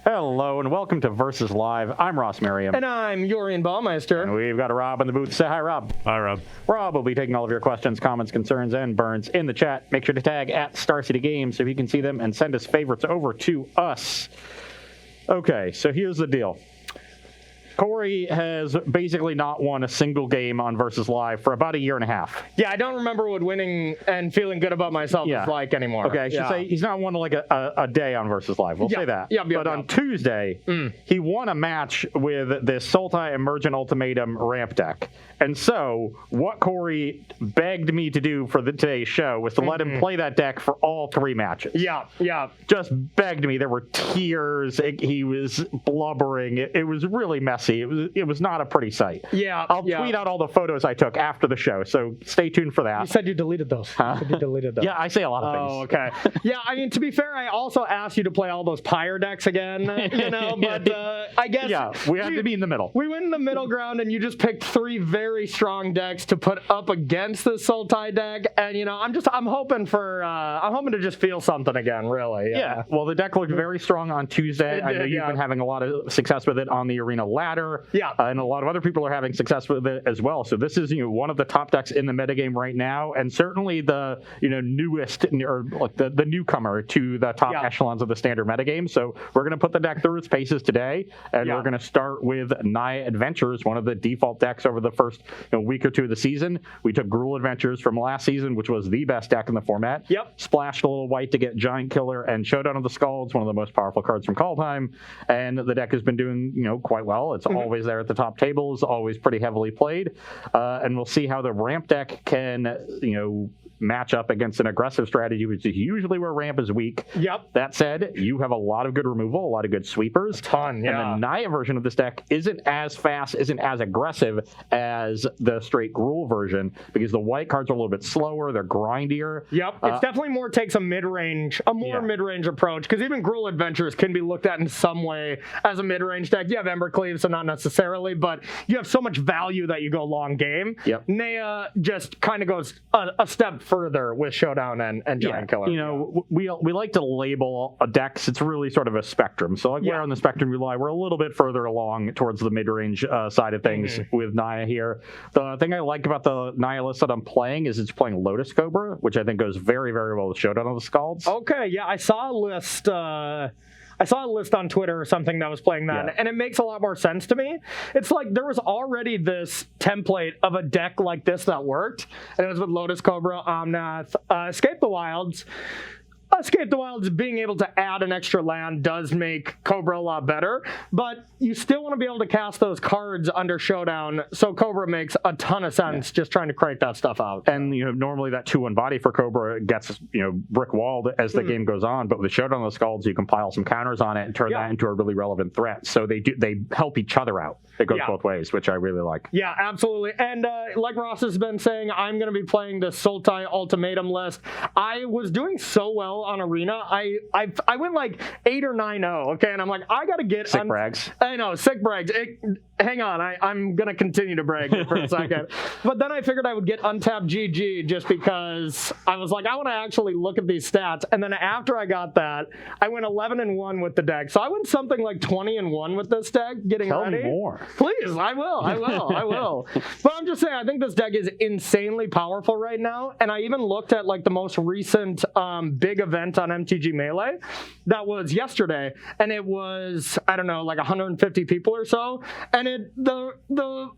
Hello and welcome to Versus Live. I'm Ross Merriam. And I'm Yorion Baumeister. And we've got Rob in the booth. Say hi, Rob. Hi, Rob. Rob will be taking all of your questions, comments, concerns, and burns in the chat. Make sure to tag at Star City Games so you can see them and send us favorites over to us. Okay, so here's the deal. Corey has basically not won a single game on Versus Live for about a year and a half. Yeah, I don't remember what winning and feeling good about myself is like anymore. Okay, I should say he's not won like a day on Versus Live. We'll say that. But on Tuesday, he won a match with this Sultai Emergent Ultimatum ramp deck. And so what Corey begged me to do for today's show was to let him play that deck for all three matches. Yeah. Just begged me. There were tears. He was blubbering. It was really messy. It was not a pretty sight. I'll tweet out all the photos I took after the show, so stay tuned for that. You said you deleted those. Yeah, I say a lot of things. Oh, okay. Yeah, I mean, to be fair, I also asked you to play all those Pyre decks again, but I guess... Yeah, we had to be in the middle. We went in the middle ground, and you just picked three very strong decks to put up against the Sultai deck, and, I'm hoping to just feel something again, really. Yeah, well, the deck looked very strong on Tuesday. I know you've been having a lot of success with it on the arena ladder. And a lot of other people are having success with it as well. So this is one of the top decks in the metagame right now, and certainly the newest or like the newcomer to the top echelons of the standard metagame. So we're going to put the deck through its paces today, and we're going to start with Naya Adventures, one of the default decks over the first week or two of the season. We took Gruul Adventures from last season, which was the best deck in the format. Splashed a little white to get Giant Killer and Showdown of the Skalds, one of the most powerful cards from Kaldheim, and the deck has been doing quite well. It's always there at the top tables, always pretty heavily played, and we'll see how the ramp deck can match up against an aggressive strategy, which is usually where ramp is weak. That said, you have a lot of good removal, a lot of good sweepers. A ton, yeah. And the Naya version of this deck isn't as fast, isn't as aggressive as the straight Gruul version, because the white cards are a little bit slower, they're grindier. It's definitely takes a mid-range, mid-range approach, because even Gruul Adventures can be looked at in some way as a mid-range deck. You have Embercleave, so not necessarily, but you have so much value that you go long game. Naya just kind of goes a step further with Showdown and Giant Killer. We like to label decks. It's really sort of a spectrum. So where on the spectrum you lie, we're a little bit further along towards the mid-range side of things with Naya here. The thing I like about the Naya list that I'm playing is it's playing Lotus Cobra, which I think goes very, very well with Showdown of the Skalds. Okay, yeah, I saw a list on Twitter or something that was playing that, and it makes a lot more sense to me. It's like there was already this template of a deck like this that worked, and it was with Lotus Cobra, Omnath, Escape the Wilds. Escape the Wilds, being able to add an extra land does make Cobra a lot better, but you still want to be able to cast those cards under Showdown, so Cobra makes a ton of sense just trying to crate that stuff out. And normally that 2-1 body for Cobra gets brick walled as the game goes on, but with Showdown of the Skalds you can pile some counters on it and turn that into a really relevant threat. So they help each other out. It goes both ways, which I really like. Yeah, absolutely. And like Ross has been saying, I'm going to be playing the Sultai Ultimatum list. I was doing so well on Arena. I went like 8 or 9-0, okay? And I'm like, I got to get... Sick brags. I know, sick brags. Hang on, I'm going to continue to brag for a second. But then I figured I would get untapped GG just because I was like, I want to actually look at these stats. And then after I got that, I went 11-1 with the deck. So I went something like 20-1 with this deck, getting ready. Tell me more. Please, I will. But I'm just saying, I think this deck is insanely powerful right now. And I even looked at like the most recent big event on MTG Melee that was yesterday, and it was, I don't know, like 150 people or so. And the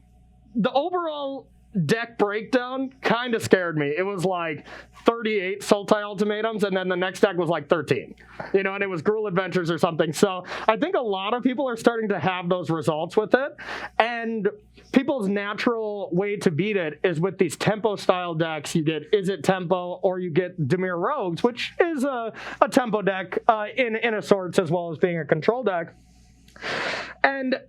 overall deck breakdown kind of scared me. It was like 38 Sultai Ultimatums, and then the next deck was like 13. And it was Gruul Adventures or something. So I think a lot of people are starting to have those results with it. And people's natural way to beat it is with these tempo style decks. You get Is It Tempo, or you get Dimir Rogues, which is a tempo deck in a sorts, as well as being a control deck. And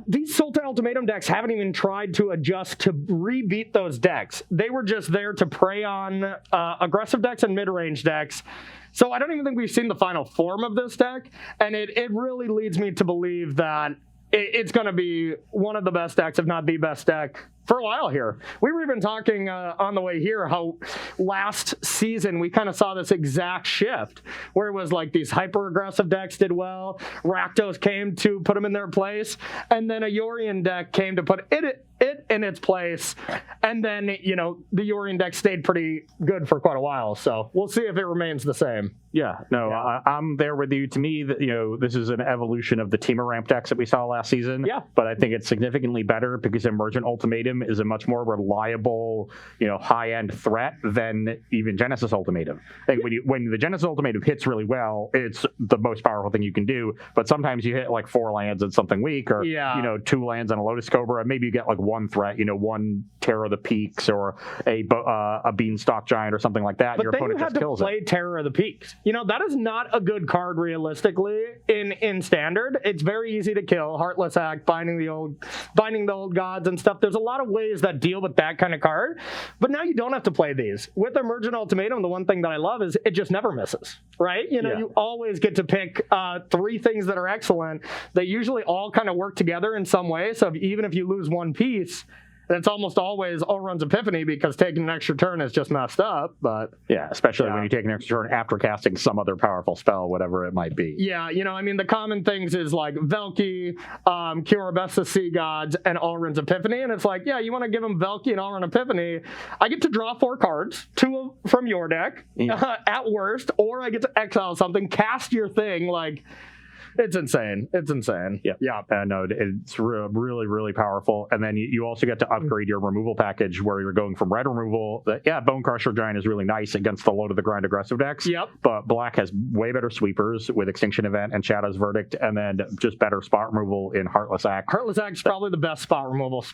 these Sultai Ultimatum decks haven't even tried to adjust to re-beat those decks. They were just there to prey on aggressive decks and mid-range decks. So I don't even think we've seen the final form of this deck, and it really leads me to believe that it's going to be one of the best decks, if not the best deck, for a while here. We were even talking on the way here how last season we kind of saw this exact shift where it was like these hyper-aggressive decks did well, Rakdos came to put them in their place, and then a Yorion deck came to put it in its place, and then, the Yorion deck stayed pretty good for quite a while, so we'll see if it remains the same. Yeah, no, yeah. I'm there with you. To me, this is an evolution of the Temur Ramp decks that we saw last season. Yeah. But I think it's significantly better because Emergent Ultimatum is a much more reliable, high-end threat than even Genesis Ultimatum. I think when the Genesis Ultimatum hits really well, it's the most powerful thing you can do. But sometimes you hit like 4 lands and something weak, or 2 lands and a Lotus Cobra, and maybe you get like 1 threat, 1 Terror of the Peaks or a Beanstalk Giant or something like that. But your then opponent you just had to kills play it. Terror of the Peaks. That is not a good card realistically in Standard. It's very easy to kill. Heartless Act, binding the old gods and stuff. There's a lot of ways that deal with that kind of card. But now you don't have to play these. With Emergent Ultimatum, the one thing that I love is it just never misses, right? You always get to pick 3 things that are excellent. They usually all kind of work together in some way. So even if you lose 1 piece, it's almost always Elrond's Epiphany because taking an extra turn is just messed up. But especially when you take an extra turn after casting some other powerful spell, whatever it might be. Yeah, the common things is like Velki, Cure Best of Sea Gods, and Elrond's Epiphany. And it's like, you want to give them Velki and Elrond Epiphany. I get to draw 4 cards, 2 from your deck, at worst, or I get to exile something, cast your thing, like... It's insane. Yeah. No, it's really, really powerful. And then you also get to upgrade your removal package where you're going from red removal. Bone Crusher Giant is really nice against the low to the grind aggressive decks. Yep. But black has way better sweepers with Extinction Event and Shadow's Verdict, and then just better spot removal in Heartless Act. Heartless Act is probably the best spot removal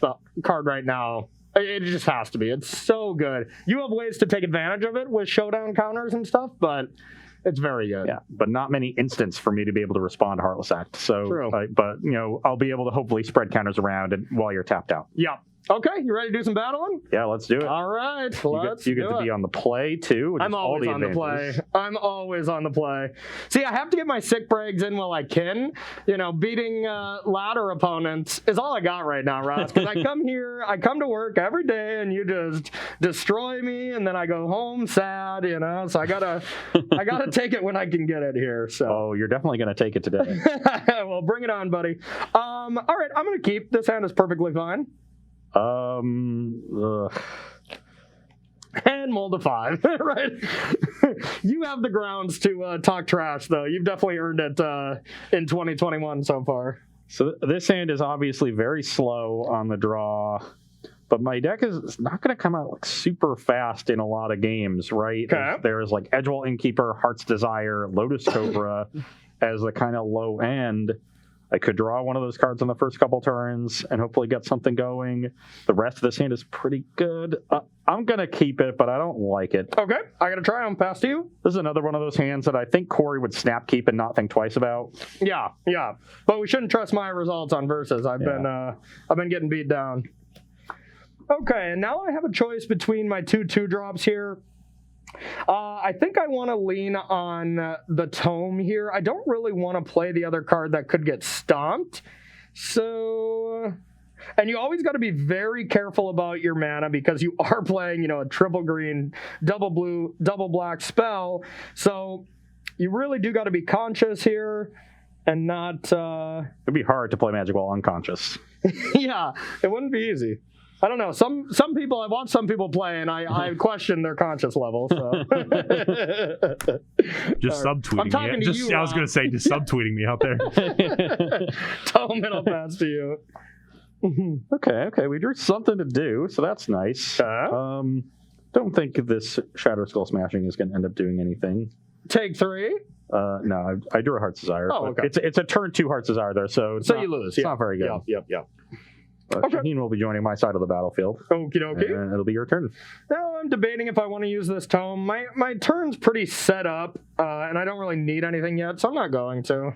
card right now. It just has to be. It's so good. You have ways to take advantage of it with showdown counters and stuff, but... It's very good. Yeah, but not many instants for me to be able to respond to Heartless Act. So, true. But I'll be able to hopefully spread counters around while you're tapped out. Yeah. Okay, you ready to do some battling? Yeah, let's do it. All right, you get to be on the play too. I'm always on the play. I'm always on the play. See, I have to get my sick breaks in while I can. Beating ladder opponents is all I got right now, Ross. Because I come to work every day, and you just destroy me, and then I go home sad. So I gotta take it when I can get it here. So. Oh, you're definitely gonna take it today. Well, bring it on, buddy. All right, I'm gonna keep. This hand is perfectly fine. And mold a 5, right? You have the grounds to talk trash, though. You've definitely earned it in 2021 so far. So this hand is obviously very slow on the draw, but my deck is not going to come out like super fast in a lot of games, right? Okay. There's like Edgewall Innkeeper, Heart's Desire, Lotus Cobra as the kind of low end. I could draw one of those cards on the first couple turns and hopefully get something going. The rest of this hand is pretty good. I'm going to keep it, but I don't like it. Okay, I got to try on past you. This is another one of those hands that I think Corey would snap keep and not think twice about. Yeah. But we shouldn't trust my results on versus. I've been getting beat down. Okay, and now I have a choice between my 2/2 drops here. I think I want to lean on the Tome here. I don't really want to play the other card that could get stomped. So, and you always got to be very careful about your mana because you are playing, a triple green, double blue, double black spell. So you really do got to be conscious here and not... It'd be hard to play Magic while unconscious. Yeah, it wouldn't be easy. I don't know. Some people, I've watched some people play, and I question their conscious level. So. Just subtweeting me. I was going to say, just subtweeting me out there. Total middle pass to you. Okay. We drew something to do, so that's nice. Don't think this Shadow Skull Smashing is going to end up doing anything. Take 3? No, I drew a Heart's Desire. Oh, okay. It's a turn 2 Heart's Desire there, so you lose. It's not very good. Yep. Okay. Shaheen will be joining my side of the battlefield. Okie dokie. And it'll be your turn. Now I'm debating if I want to use this Tome. My turn's pretty set up, and I don't really need anything yet, so I'm not going to.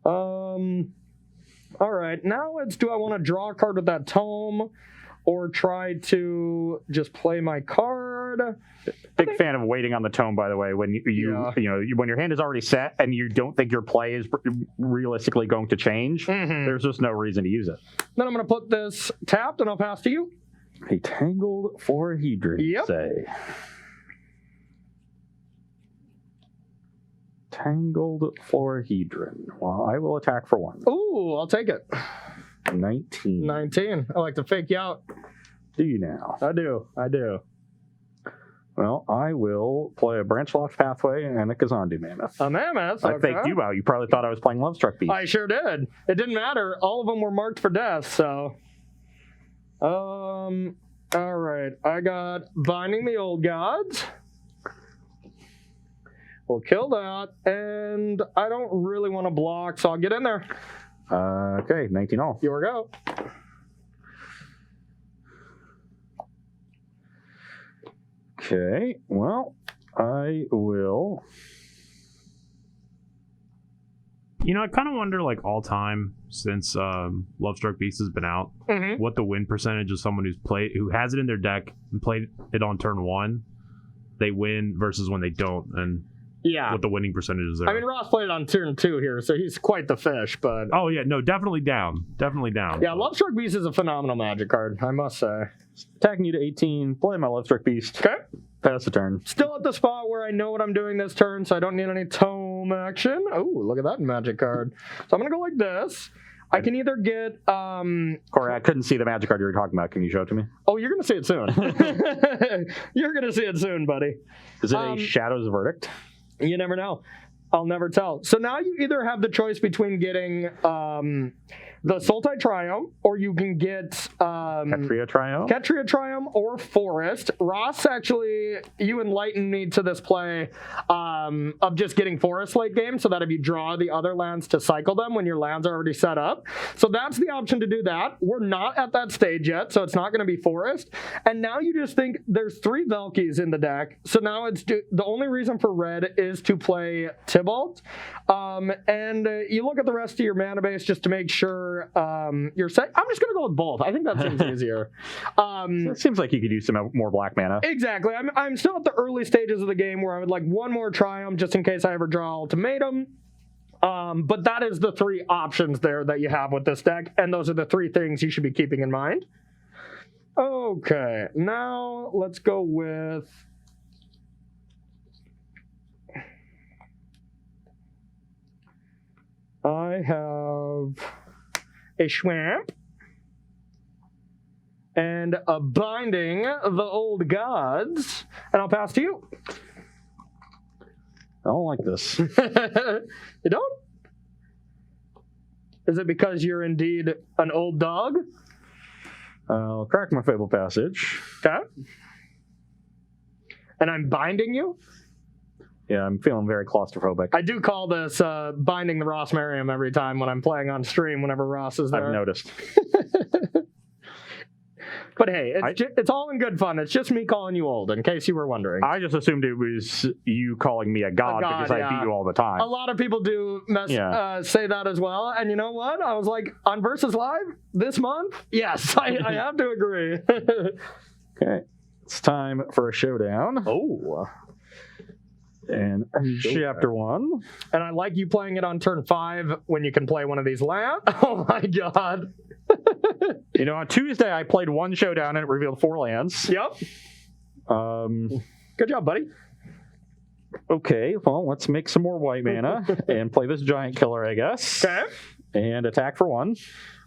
All right, now do I want to draw a card with that Tome, or try to just play my card? card. Big fan of waiting on the tome, by the way, when when your hand is already set and you don't think your play is realistically going to change, there's just no reason to use it. Then I'm going to put this tapped and I'll pass to you. A Tangled Florahedron, say. Tangled Florahedron. Well, I will attack for 1. Ooh, I'll take it. 19. 19. I like to fake you out. Do you now? I do. Well, I will play a Branchloft Pathway and a Kazandu Mammoth. A Mammoth? I faked you out. You probably thought I was playing Lovestruck Beast. I sure did. It didn't matter. All of them were marked for death, so... all right. I got Binding the Old Gods. We'll kill that, and I don't really want to block, so I'll get in there. Okay, 19 all. Here we go. Okay, well, I will... I kind of wonder, like, all time, since Lovestruck Beast has been out, what the win percentage of someone who has it in their deck and played it on turn 1, they win versus when they don't, and what the winning percentage is there. I mean, Ross played it on turn 2 here, so he's quite the fish, but... Oh, yeah, no, definitely down. Definitely down. Yeah, Lovestruck Beast is a phenomenal Magic card, I must say. Attacking you to 18, play my Lovestruck Beast. Okay. Pass the turn. Still at the spot where I know what I'm doing this turn, so I don't need any tome action. Oh, look at that Magic card. So I'm going to go like this. I can either get... Corey, I couldn't see the Magic card you were talking about. Can you show it to me? Oh, you're going to see it soon. You're going to see it soon, buddy. Is it a Shadow's Verdict? You never know. I'll never tell. So now you either have the choice between getting the Sultai Triumph, or you can get Ketria Triumph? Ketria Triumph or Forest. Ross, actually, you enlightened me to this play of just getting Forest late game, so that if you draw the other lands to cycle them when your lands are already set up. So that's the option to do that. We're not at that stage yet, so it's not going to be Forest. And now you just think there's 3 Velkies in the deck, so now it's the only reason for red is to play Tybalt. And you look at the rest of your mana base just to make sure you're set. I'm just going to go with both. I think that seems easier. It seems like you could use some more black mana. Exactly. I'm still at the early stages of the game where I would like 1 more Triumph just in case I ever draw Ultimatum. But that is the 3 options there that you have with this deck, and those are the 3 things you should be keeping in mind. Okay, now let's go with... I have a Swamp and a Binding the Old Gods, and I'll pass to you. I don't like this. You don't? Is it because you're indeed an old dog? I'll crack my Fable Passage. Okay. And I'm binding you? Yeah, I'm feeling very claustrophobic. I do call this binding the Ross Merriam every time when I'm playing on stream whenever Ross is there. I've noticed. But hey, it's all in good fun. It's just me calling you old, in case you were wondering. I just assumed it was you calling me a god because I beat you all the time. A lot of people do say that as well. And you know what? I was like, on Versus Live this month? Yes, I have to agree. Okay, it's time for a showdown. Oh. And chapter 1. And I like you playing it on turn 5 when you can play one of these lands. Oh my god. On Tuesday I played 1 showdown and it revealed 4 lands. Yep. Good job, buddy. Okay, well, let's make some more white mana and play this giant killer, I guess. Okay. And attack for 1.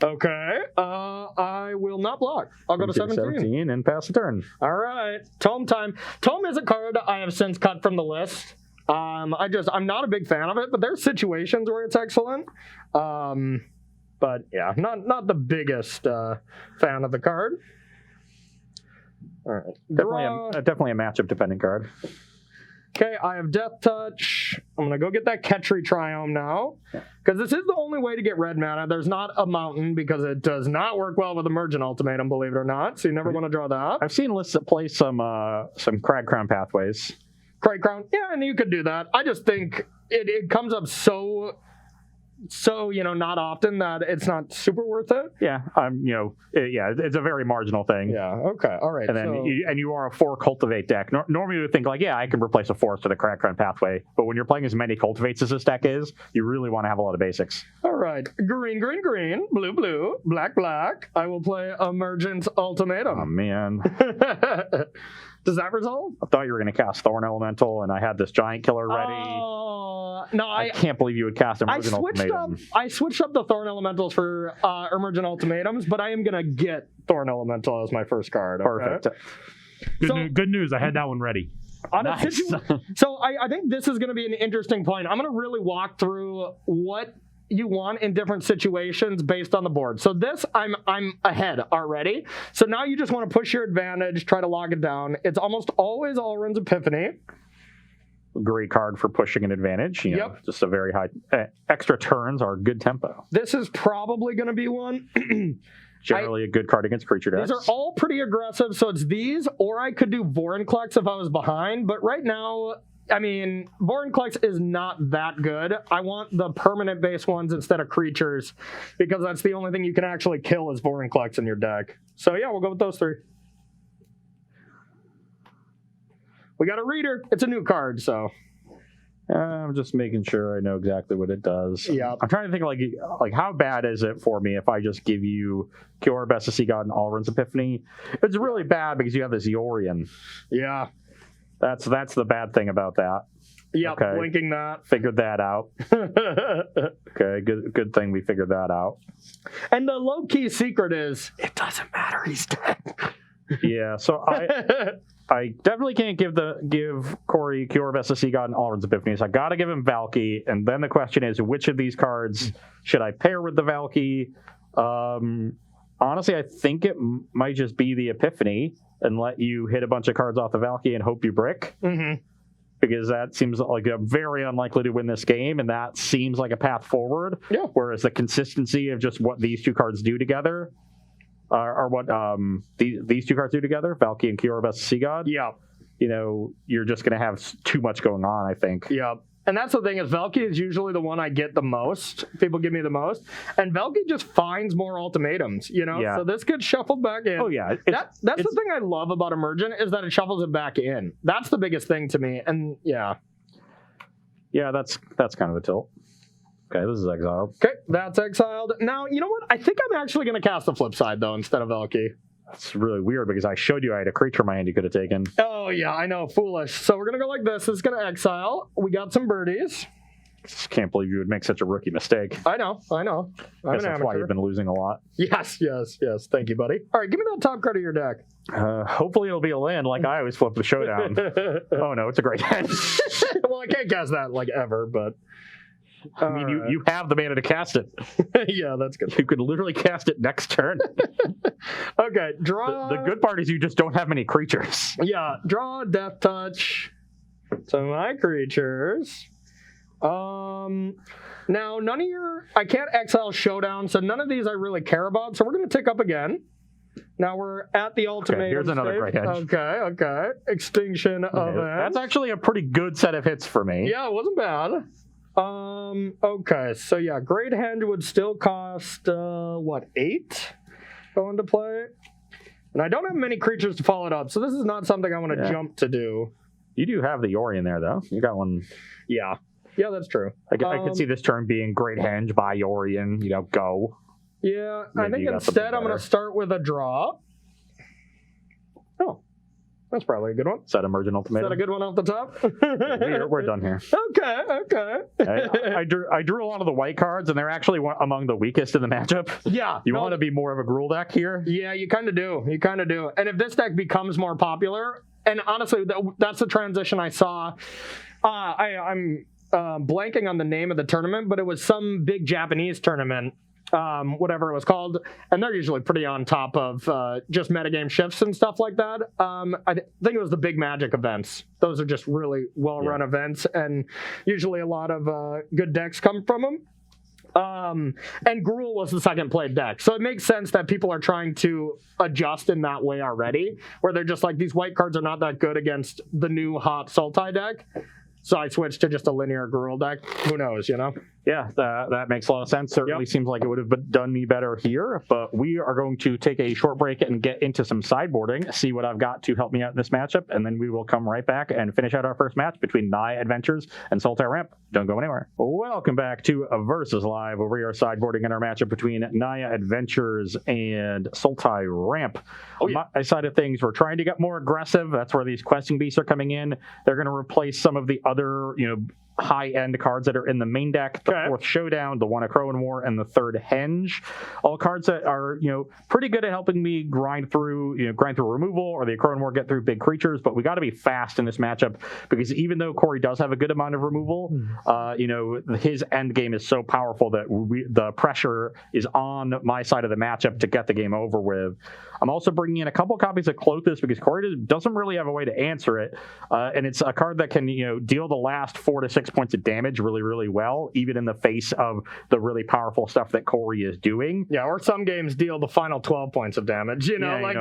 Okay. I will not block. I'll go to 17 and pass the turn. All right. Tome time. Tome is a card I have since cut from the list. I'm not a big fan of it, but there's situations where it's excellent. But yeah, not the biggest fan of the card. All right. Definitely a matchup dependent card. Okay, I have Death Touch. I'm going to go get that Ketri Triome now, because this is the only way to get red mana. There's not a mountain, because it does not work well with Emergent Ultimatum, believe it or not, so you never want to draw that. I've seen lists that play some Crag Crown Pathways. Crag Crown, yeah, and you could do that. I just think it comes up so so, not often that it's not super worth it. Yeah, it's a very marginal thing. Yeah, okay, all right. And then you are a 4 cultivate deck. Normally you would think like, yeah, I can replace a forest with a crack run pathway, but when you're playing as many cultivates as this deck is, you really want to have a lot of basics. All right, green, green, green, blue, blue, black, black. I will play Emergence Ultimatum. Oh man. Does that resolve? I thought you were going to cast Thorn Elemental, and I had this giant killer ready. No, I can't believe you would cast Emergent Ultimatum. I switched up the Thorn Elementals for Emergent Ultimatums, but I am going to get Thorn Elemental as my first card. Okay? Perfect. Good news. I had that one ready. Nice. So I think this is going to be an interesting point. I'm going to really walk through what you want in different situations based on the board. So this, I'm ahead already. So now you just want to push your advantage, try to log it down. It's almost always Alrund's Epiphany. Great card for pushing an advantage. Yep. Just a very high extra turns are good tempo. This is probably going to be one. Generally a good card against creature decks. These are all pretty aggressive, so it's these, or I could do Vorinclex if I was behind, but right now, I mean, Vorinclex is not that good. I want the permanent base ones instead of creatures, because that's the only thing you can actually kill is Vorinclex in your deck. So yeah, we'll go with those 3. We got a Reader. It's a new card, so. I'm just making sure I know exactly what it does. Yeah. I'm trying to think like how bad is it for me if I just give you Kiora, Best of Sea God, and Alrund's Epiphany? It's really bad because you have this Yorion. Yeah. That's the bad thing about that. Yep, okay. Blinking that. Figured that out. Okay, good thing we figured that out. And the low-key secret is, it doesn't matter, he's dead. Yeah, so I definitely can't give Corey Kiora, Best of Sea God, and Alrund's Epiphany. So I got to give him Valky, and then the question is, which of these cards should I pair with the Valky? Honestly, I think it might just be the Epiphany and let you hit a bunch of cards off the Valky and hope you brick. Mm-hmm. Because that seems like a very unlikely to win this game, and that seems like a path forward. Yeah. Whereas the consistency of just what these 2 cards do together, or what these 2 cards do together, Valky and Kiora, Best of Sea God. Yeah. You're just going to have too much going on, I think. Yeah. And that's the thing is Valky is usually the one I get the most. People give me the most. And Valky just finds more ultimatums, Yeah. So this gets shuffled back in. Oh, yeah. That's the thing I love about Emergent is that it shuffles it back in. That's the biggest thing to me. And yeah. Yeah, that's kind of a tilt. Okay, this is exiled. Okay, that's exiled. Now, you know what? I think I'm actually going to cast the flip side, though, instead of Valky. That's really weird because I showed you I had a creature in my hand you could have taken. Oh, yeah, I know. Foolish. So we're going to go like this. This is going to exile. We got some birdies. Just can't believe you would make such a rookie mistake. I know. I guess that's why you've been losing a lot. Yes. Thank you, buddy. All right, give me that top card of your deck. Hopefully it'll be a land like I always flip the showdown. Oh, no, it's a great hand. Well, I can't cast that like ever, but... I mean, you have the mana to cast it. Yeah, that's good. You could literally cast it next turn. Okay, draw. The good part is you just don't have many creatures. Yeah, draw, Death Touch. So my creatures. Now, none of I can't exile Showdown, so none of these I really care about. So we're going to tick up again. Now we're at the ultimatum. Okay, here's another great hedge. Okay. Extinction event. That's actually a pretty good set of hits for me. Yeah, it wasn't bad. Okay, so yeah, Great Henge would still cost, 8? Go into play. And I don't have many creatures to follow it up, so this is not something I want to jump to do. You do have the Yorion there, though. You got one. Yeah, that's true. I could see this turn being Great Henge by Yorion, go. Yeah, Maybe I think instead I'm going to start with a draw. Oh. That's probably a good one. Is that Emergent Ultimatum? Is that a good one off the top? We're done here. Okay. I drew a lot of the white cards, and they're actually among the weakest in the matchup. Yeah. You want to be more of a Gruul deck here? Yeah, you kind of do. And if this deck becomes more popular, and honestly, that's the transition I saw. I'm blanking on the name of the tournament, but it was some big Japanese tournament. Whatever it was called, and they're usually pretty on top of just metagame shifts and stuff like that. I think it was the big Magic events. Those are just really well-run events, and usually a lot of good decks come from them. And Gruul was the second played deck, so it makes sense that people are trying to adjust in that way already, where they're just like, these white cards are not that good against the new hot Sultai deck, so I switched to just a linear Gruul deck. Who knows, Yeah, that makes a lot of sense. Certainly seems like it would have done me better here, but we are going to take a short break and get into some sideboarding, see what I've got to help me out in this matchup, and then we will come right back and finish out our first match between Naya Adventures and Sultai Ramp. Don't go anywhere. Welcome back to Versus Live, where we are sideboarding in our matchup between Naya Adventures and Sultai Ramp. On my side of things, we're trying to get more aggressive. That's where these questing beasts are coming in. They're going to replace some of the other, high-end cards that are in the main deck, the fourth Showdown, the one Crowan War, and the third Henge. All cards that are, pretty good at helping me grind through removal, or the Crowan War get through big creatures, but we got to be fast in this matchup, because even though Corey does have a good amount of removal, his end game is so powerful that the pressure is on my side of the matchup to get the game over with. I'm also bringing in a couple copies of Klothys because Corey doesn't really have a way to answer it, and it's a card that can deal the last 4 to 6 points of damage really, really well, even in the face of the really powerful stuff that Corey is doing. Yeah, or some games deal the final 12 points of damage.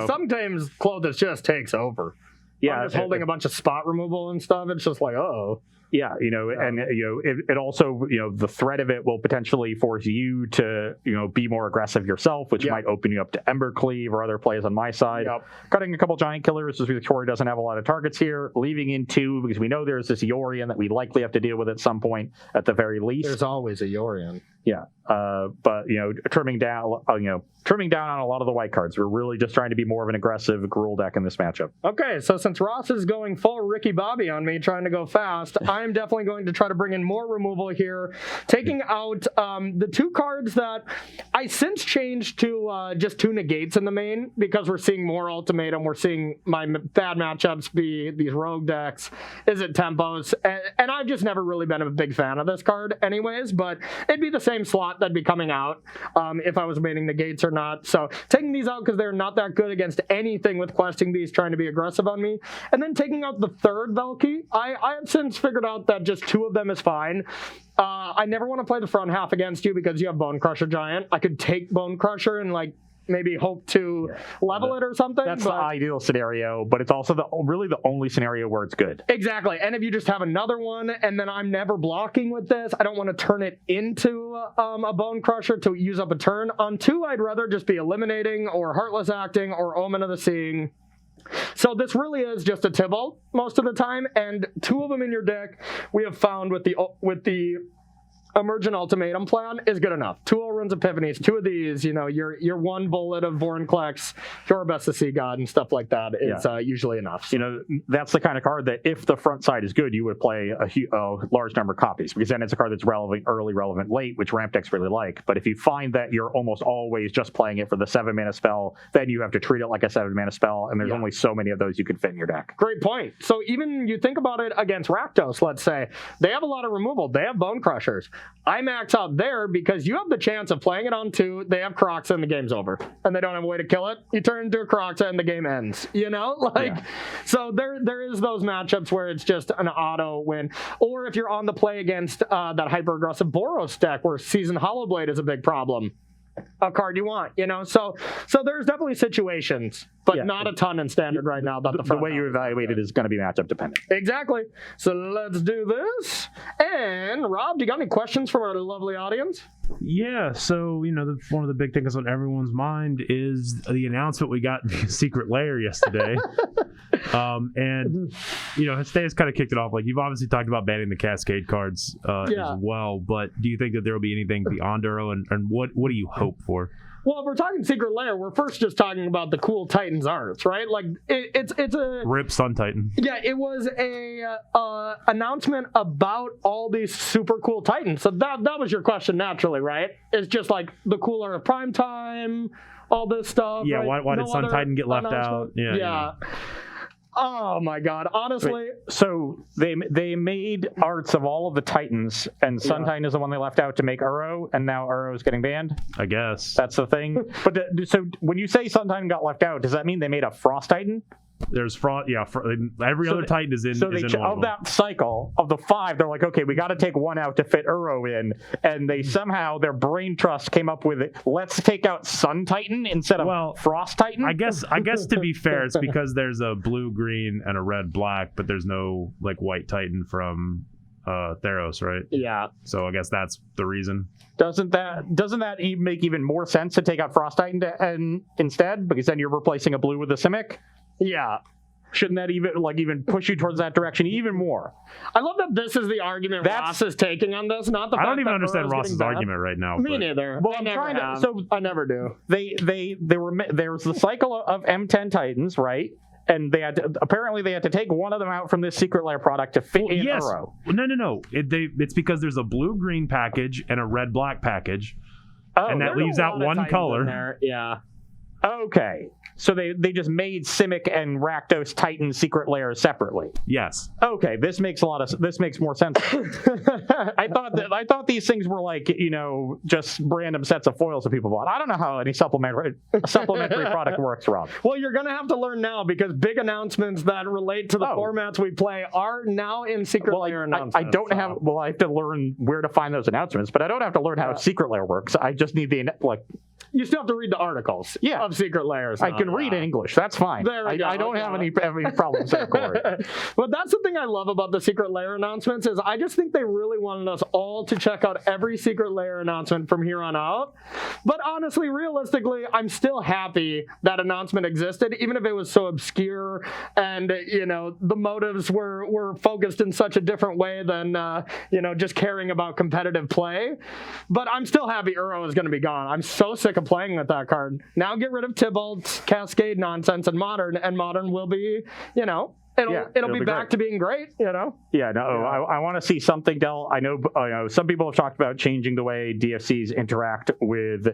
Some games Klothys just takes over. Yeah, just holding a bunch of spot removal and stuff. It's just like, oh. Yeah, and it also, the threat of it will potentially force you to, be more aggressive yourself, which might open you up to Embercleave or other plays on my side. Cutting a couple giant killers because Corey doesn't have a lot of targets here. Leaving in 2 because we know there's this Yorion that we likely have to deal with at some point at the very least. There's always a Yorion. Yeah, but trimming down on a lot of the white cards. We're really just trying to be more of an aggressive Gruul deck in this matchup. Okay, so since Ross is going full Ricky Bobby on me, trying to go fast, I'm definitely going to try to bring in more removal here, taking out the 2 cards that I since changed to just 2 negates in the main, because we're seeing more Ultimatum. We're seeing my bad matchups be these rogue decks. Is it Tempos? And I've just never really been a big fan of this card anyways, but it'd be the same slot that'd be coming out if I was maining negates or not. So taking these out because they're not that good against anything with questing beasts trying to be aggressive on me. And then taking out the third Valky. I have since figured out that just 2 of them is fine. I never want to play the front half against you because you have Bone Crusher Giant. I could take Bone Crusher and maybe hope to level it or something. That's the ideal scenario, but it's also really the only scenario where it's good. Exactly. And if you just have another one and then I'm never blocking with this, I don't want to turn it into a Bone Crusher to use up a turn. On 2, I'd rather just be eliminating or Heartless Acting or Omen of the Seeing. So this really is just a Tibalt most of the time, and 2 of them in your deck we have found with the Emergent Ultimatum plan is good enough. 2 Elrond's Epiphanies, 2 of these, your 1 bullet of Vorinclex, Jorabest the Sea God, and stuff like that is usually enough. That's the kind of card that if the front side is good, you would play a large number of copies, because then it's a card that's relevant early, relevant late, which ramp decks really like. But if you find that you're almost always just playing it for the 7-mana spell, then you have to treat it like a 7-mana spell, and there's only so many of those you can fit in your deck. Great point. So even you think about it against Rakdos, let's say, they have a lot of removal. They have Bone Crushers. I max out there because you have the chance of playing it on 2, they have Kroxa and the game's over. And they don't have a way to kill it. You turn into a Kroxa and the game ends. So there is those matchups where it's just an auto win. Or if you're on the play against that hyper-aggressive Boros deck where Seasoned Hollowblade is a big problem. A card you want, So there's definitely situations, but not a ton in Standard right now. That the way you evaluate it is going to be matchup dependent. Exactly. So let's do this. And Rob, do you got any questions from our lovely audience? Yeah, so, one of the big things on everyone's mind is the announcement we got in Secret Lair yesterday. Hestea's kind of kicked it off. You've obviously talked about banning the Cascade cards as well, but do you think that there will be anything beyond Uro, and what do you hope for? Well, if we're talking Secret Lair, we're first just talking about the cool Titans arts, right? It's a Rip Sun Titan. Yeah, it was a announcement about all these super cool Titans. So that was your question naturally, right? It's just the cooler of prime time, all this stuff. Yeah, right? why did Sun Titan get left out? Yeah. Oh my God! Honestly, so they made arts of all of the Titans, and Sun Titan is the one they left out to make Uro, and now Uro is getting banned. I guess that's the thing. But so when you say Sun Titan got left out, does that mean they made a Frost Titan? There's every other Titan is in. So they of that cycle of the 5, they're like, okay, we got to take 1 out to fit Uro in, and they somehow their brain trust came up with it. Let's take out Sun Titan instead of Frost Titan. I guess to be fair, it's because there's a blue green and a red black, but there's no white Titan from Theros, right? Yeah. So I guess that's the reason. Doesn't that make even more sense to take out Frost Titan instead? Because then you're replacing a blue with a Simic? Yeah. Shouldn't that even push you towards that direction even more? I love that this is the argument Ross is taking on this, not the fact I don't even that understand Ross's argument right now. Me neither. Well, I never do. There was the cycle of M10 Titans, right? And they had to take one of them out from this secret lair product to fit in Uro. No. It's because there's a blue-green package and a red-black package, and that leaves out one color. Yeah. Okay. So they just made Simic and Rakdos Titan secret layers separately. Yes. Okay, this makes more sense. I thought these things were just random sets of foils that people bought. I don't know how any supplementary product works, Rob. Well, you're gonna have to learn now because big announcements that relate to the formats we play are now in secret layer announcements. I don't have. Well, I have to learn where to find those announcements, but I don't have to learn how secret layer works. I just need You still have to read the articles of secret layers. I can read in English. That's fine. I don't have any problems there, Corey. But that's the thing I love about the secret layer announcements is I just think they really wanted us all to check out every secret layer announcement from here on out. But honestly, realistically, I'm still happy that announcement existed, even if it was so obscure and the motives were focused in such a different way than just caring about competitive play. But I'm still happy Uro is going to be gone. I'm so sick of playing with that card. Now get rid of Tybalt's Cascade nonsense and Modern will be, it'll be back to being great, Yeah, no, I want to see something, Del. I know some people have talked about changing the way DFCs interact with,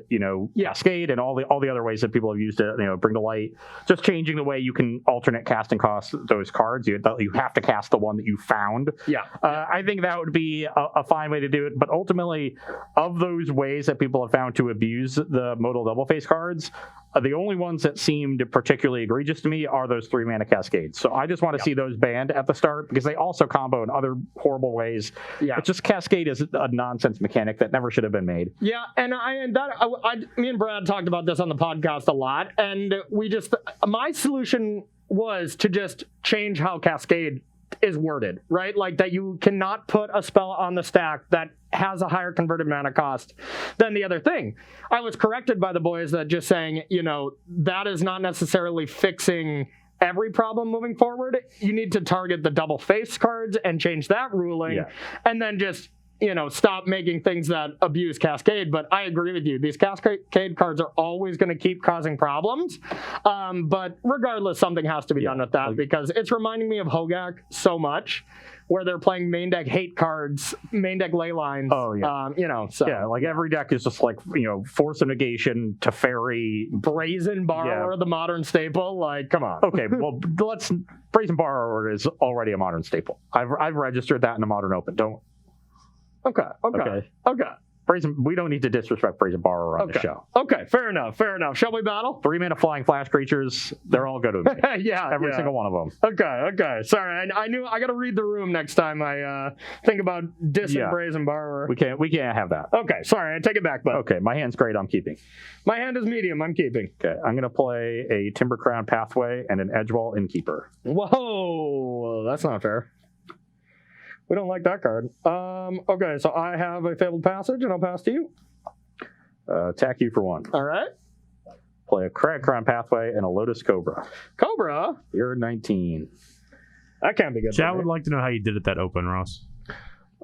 Cascade and all the other ways that people have used to, bring to light. Just changing the way you can alternate casting costs those cards. You have to cast the one that you found. Yeah. I think that would be a fine way to do it. But ultimately, of those ways that people have found to abuse the modal double face cards, the only ones that seemed particularly egregious to me are those 3-mana Cascades. So I just want to see those banned at the start because they also combo in other horrible ways. Yeah. It's just Cascade is a nonsense mechanic that never should have been made. Yeah, and me and Brad talked about this on the podcast a lot, and my solution was to just change how Cascade is worded, right? Like that you cannot put a spell on the stack that has a higher converted mana cost than the other thing. I was corrected by the boys that just saying, that is not necessarily fixing every problem moving forward. You need to target the double face cards and change that ruling, and then just stop making things that abuse Cascade. But I agree with you. These Cascade cards are always going to keep causing problems. But regardless, something has to be done with that because it's reminding me of Hogak so much, where they're playing main deck hate cards, main deck ley lines. Oh, yeah. Every deck is just Force of Negation, Teferi, Brazen Borrower, the modern staple. Come on. Okay, well, Brazen Borrower is already a modern staple. I've registered that in the Modern Open. Don't. Okay. We don't need to disrespect Brazen Borrower on the show. Okay, fair enough. Shall we battle? 3-mana flying flash creatures, they're all good with me. Every single one of them. Okay. Sorry, I knew I got to read the room next time I think about dissing Brazen Borrower. We can't have that. Okay, sorry, I take it back, bud. Okay, my hand's great, I'm keeping. My hand is medium, I'm keeping. Okay, I'm going to play a Timber Crown Pathway and an Edgewall Innkeeper. Whoa, that's not fair. We don't like that card. Okay, so I have a Fabled Passage, and I'll pass to you. Attack you for 1. All right. Play a Crag Crown Pathway and a Lotus Cobra. Cobra? You're 19. That can't be good. Chat would like to know how you did at that open, Ross.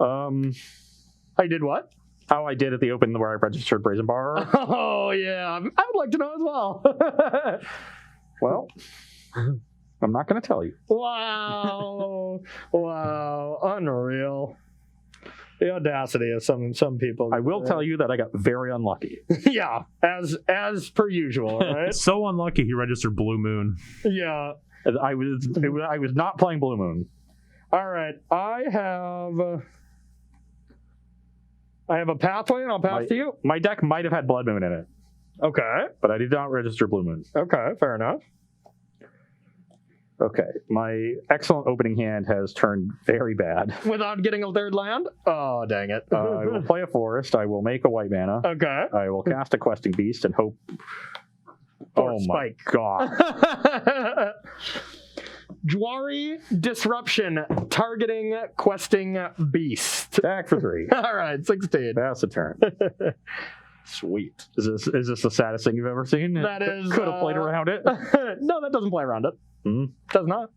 I did what? How I did at the open where I registered Brazen Borrower. Oh, yeah. I would like to know as well. Well... I'm not going to tell you. Wow. Unreal. The audacity of some people. I will tell you that I got very unlucky. Yeah, as per usual, right? So unlucky he registered Blue Moon. Yeah. I was not playing Blue Moon. All right. I have a Pathway, and I'll pass to you. My deck might have had Blood Moon in it. Okay. But I did not register Blue Moon. Okay, fair enough. Okay, my excellent opening hand has turned very bad. Without getting a third land? Oh, dang it. I will play a forest. I will make a white mana. Okay. I will cast a Questing Beast and hope... Or Spike. My God. Jwari Disruption, targeting questing beast. Attack for 3. All right, 16. Pass a turn. Sweet. Is this the saddest thing you've ever seen? That is. Could have played around it. No, that doesn't play around it. Does not.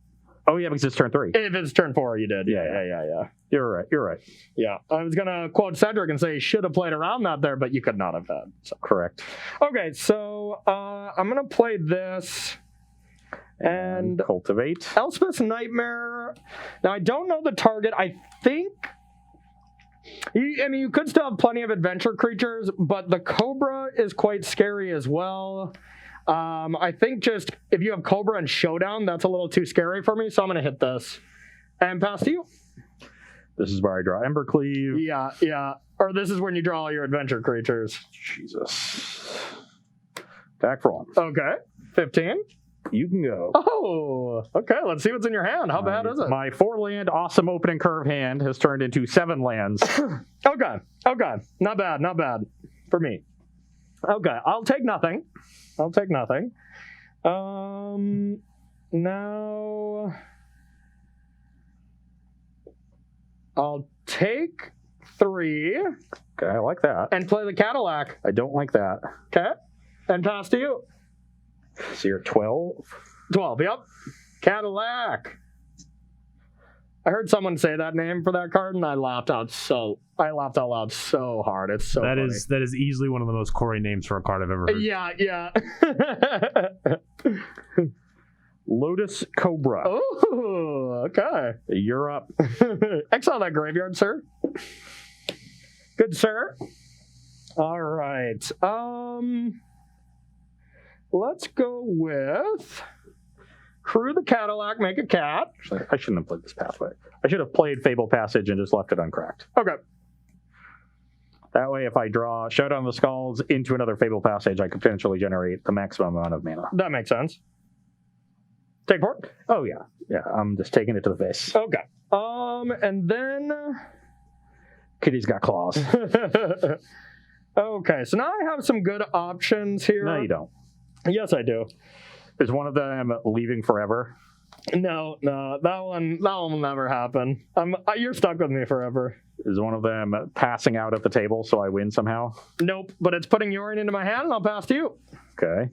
Oh yeah, because it's turn 3. If it's turn 4, you did. Yeah. You're right. Yeah, I was gonna quote Cedric and say should have played around that there, but you could not have had. So. Correct. Okay, so I'm gonna play this and cultivate Elspeth's Nightmare. Now I don't know the target. I think. You could still have plenty of adventure creatures, but the Cobra is quite scary as well. I think just if you have Cobra and Showdown, that's a little too scary for me, so I'm going to hit this. And pass to you. This is where I draw Embercleave. Yeah. Or this is when you draw all your adventure creatures. Jesus. Attack for 1. Okay. 15. You can go. Oh, okay. Let's see what's in your hand. How bad is it? My 4-land awesome opening curve hand has turned into 7 lands. Okay. Not bad for me. Okay. I'll take nothing. Now I'll take 3. Okay, I like that. And play the Cadillac. I don't like that. Okay. And pass to you. So you're 12? 12, yep. Cadillac. I heard someone say that name for that card, and I laughed out loud so hard. It's so funny. That is easily one of the most Corey names for a card I've ever heard. Yeah. Lotus Cobra. Oh, okay. You're up. Exile that graveyard, sir. Good, sir. All right. Let's go with Crew the Cadillac, make a cat. I shouldn't have played this pathway. I should have played Fable Passage and just left it uncracked. Okay. That way, if I draw Showdown of the Skulls into another Fable Passage, I could potentially generate the maximum amount of mana. That makes sense. Take 4? Oh, yeah. Yeah, I'm just taking it to the face. Okay. And then... Kitty's got claws. Okay, so now I have some good options here. No, you don't. Yes, I do. Is one of them leaving forever? No, that one will never happen. You're stuck with me forever. Is one of them passing out at the table so I win somehow? Nope, but it's putting Yorion into my hand and I'll pass to you. Okay.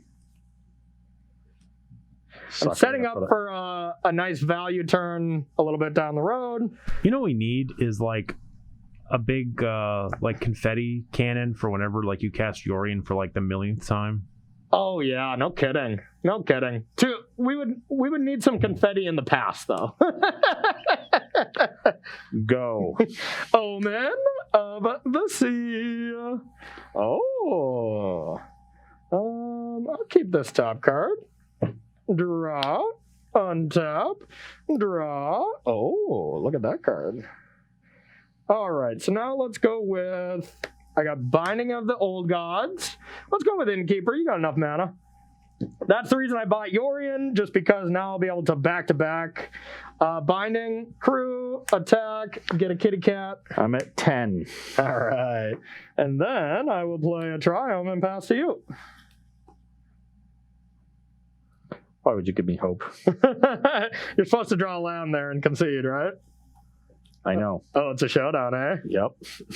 I'm setting up for a nice value turn a little bit down the road. You know what we need is like a big like confetti cannon for whenever like you cast Yorion for like the millionth time. Oh yeah, no kidding. We would need some confetti in the past though. Go. Omen of the Sea. Oh. I'll keep this top card. Draw. Untap. Draw. Oh, look at that card. All right, so now let's go with... I got Binding of the Old Gods. Let's go with Innkeeper. You got enough mana. That's the reason I bought Yorion, just because now I'll be able to back-to-back Binding, Crew, attack, get a kitty cat. I'm at 10. All right. And then I will play a Triumph and pass to you. Why would you give me hope? You're supposed to draw a land there and concede, right? I know. Oh, it's a showdown, eh? Yep.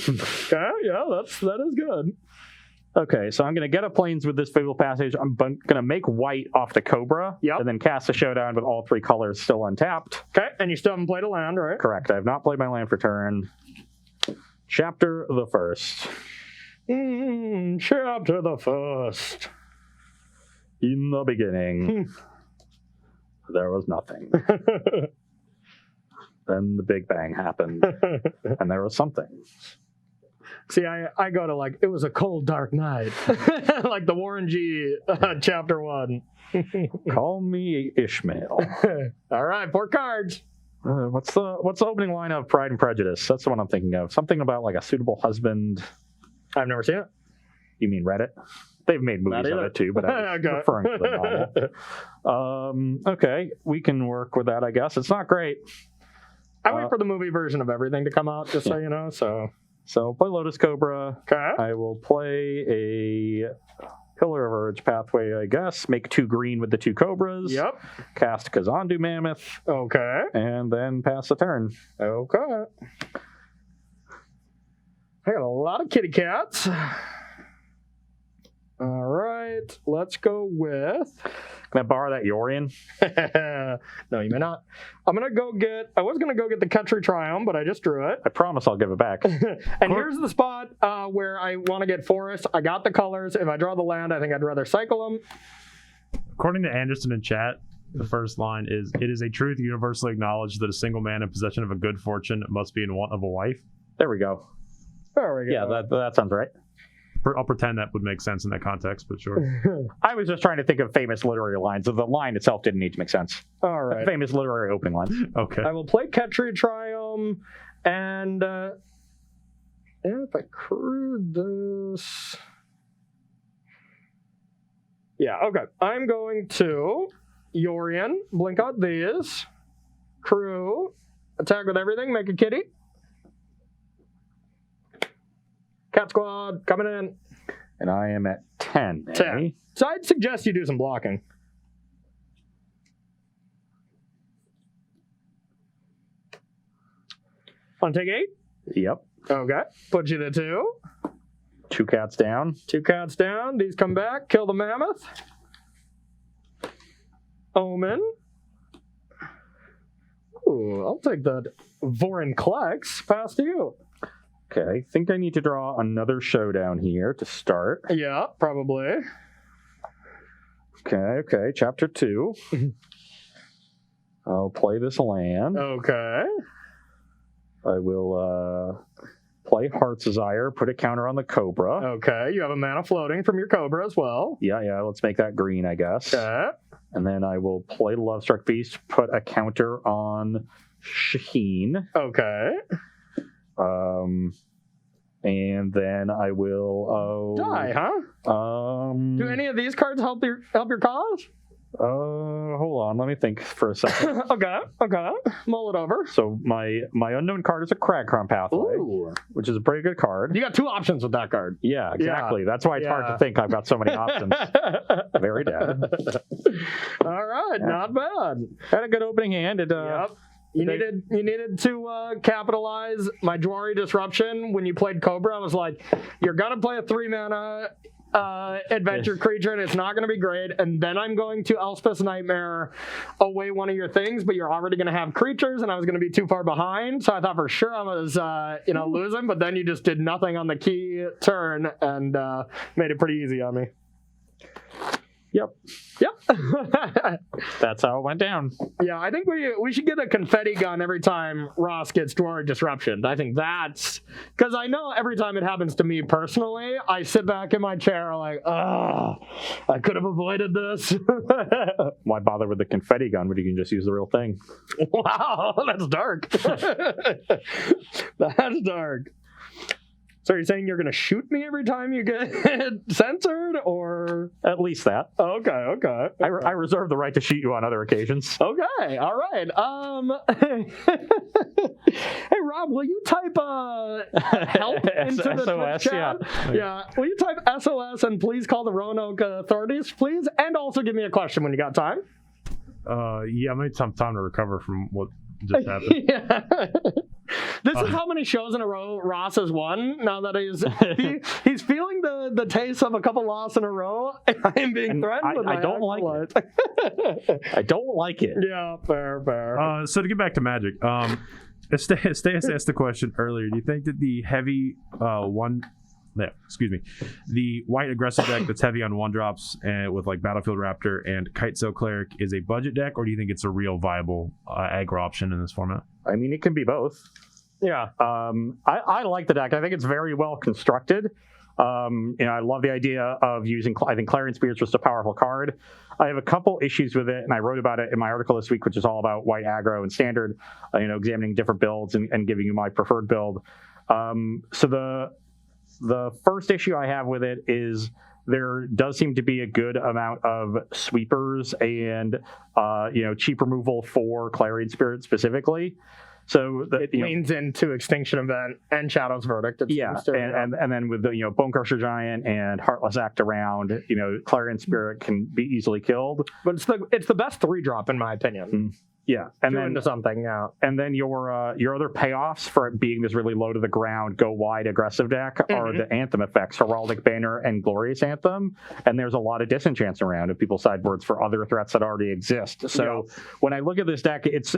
Okay, yeah, that is good. Okay, so I'm going to get a Plains with this Fable Passage. I'm going to make white off the Cobra. Yep. And then cast a Showdown with all 3 colors still untapped. Okay, and you still haven't played a land, right? Correct. I have not played my land for turn. Chapter the First. Chapter the First. In the beginning, there was nothing. Then the Big Bang happened, and there was something. See, I go to like, it was a cold, dark night. Like the Warren G chapter 1. Call me Ishmael. All right, 4 cards. What's the opening line of Pride and Prejudice? That's the one I'm thinking of. Something about like a suitable husband. I've never seen it. You mean Reddit? They've made movies of it too, but I was referring to the novel. Okay, we can work with that, I guess. It's not great. I wait for the movie version of everything to come out, just so you know. So play Lotus Cobra. Okay. I will play a Pillar of Urge pathway, I guess. Make 2 green with the 2 Cobras. Yep. Cast Kazandu Mammoth. Okay. And then pass the turn. Okay. I got a lot of kitty cats. All right. Let's go with... Can I borrow that Yorion? No, you may not. I was going to go get the Country Triumph, but I just drew it. I promise I'll give it back. And here's the spot where I want to get Forest. I got the colors. If I draw the land, I think I'd rather cycle them. According to Anderson in chat, the first line is, "It is a truth universally acknowledged that a single man in possession of a good fortune must be in want of a wife." There we go. There we go. Yeah, that sounds right. I'll pretend that would make sense in that context, but sure. I was just trying to think of famous literary lines. The line itself didn't need to make sense. All right. Famous literary opening lines. Okay. I will play Country Triumph, and if I crew this... Yeah, okay. I'm going to Yorion, blink out these, crew, attack with everything, make a kitty. Cat Squad, coming in. And I am at 10. 10. So I'd suggest you do some blocking. Want to take 8? Yep. Okay. Put you to 2. 2 cats down. 2 cats down. These come back. Kill the mammoth. Omen. Ooh, I'll take that Vorinclex. Pass to you. Okay, I think I need to draw another showdown here to start. Yeah, probably. Okay, chapter 2. I'll play this land. Okay. I will play Heart's Desire, put a counter on the Cobra. Okay, you have a mana floating from your Cobra as well. Yeah, let's make that green, I guess. Okay. And then I will play Lovestruck Beast, put a counter on Shaheen. Okay. And then I will die, huh? Do any of these cards help your cause? Hold on, let me think for a second. Okay. Mull it over. So my unknown card is a Cragcrown Pathway, Ooh. which is a pretty good card. You got 2 options with that card. Yeah, exactly. That's why it's hard to think. I've got so many options. Very dead. All right, not bad. Had a good opening hand. Yep. You needed to capitalize my Jwari Disruption. When you played Cobra, I was like, you're going to play a 3-mana adventure creature, and it's not going to be great. And then I'm going to Elspeth's Nightmare away one of your things, but you're already going to have creatures, and I was going to be too far behind. So I thought for sure I was losing, but then you just did nothing on the key turn and made it pretty easy on me. Yep. That's how it went down. Yeah, I think we should get a confetti gun every time Ross gets Jwari Disruption. I think that's... Because I know every time it happens to me personally, I sit back in my chair like, I could have avoided this. Why bother with the confetti gun when you can just use the real thing? Wow, that's dark. That's dark. So you're saying you're going to shoot me every time you get censored, or? At least that. Okay. I reserve the right to shoot you on other occasions. Okay, all right. Hey, Rob, will you type help into the SOS, Twitch chat? Yeah. Will you type SOS and please call the Roanoke authorities, please? And also give me a question when you got time. Yeah, I might have time to recover from what just happened. Yeah. This is how many shows in a row Ross has won. Now that he's feeling the taste of a couple losses in a row. I am being threatened. I don't like it. I don't like it. Yeah, fair. So to get back to Magic, Estes asked the question earlier. Do you think that the heavy the white aggressive deck that's heavy on 1-drops and with like Battlefield Raptor and Kitesail Cleric is a budget deck, or do you think it's a real viable aggro option in this format? I mean, it can be both. Yeah. I like the deck. I think it's very well constructed. I love the idea of using, I think Clarion Spear's just a powerful card. I have a couple issues with it, and I wrote about it in my article this week, which is all about white aggro and standard, examining different builds and giving you my preferred build. So the first issue I have with it is there does seem to be a good amount of sweepers and cheap removal for Clarion Spirit specifically. So it leans into Extinction Event and Shadow's Verdict. And then with the Bone Crusher Giant and Heartless Act around, Clarion Spirit can be easily killed. But it's the best 3-drop in my opinion. Yeah, and then into something. Yeah, and then your other payoffs for it being this really low to the ground, go wide aggressive deck are the Anthem effects, Heraldic Banner and Glorious Anthem, and there's a lot of disenchants around if people sideboards for other threats that already exist. So when I look at this deck, it's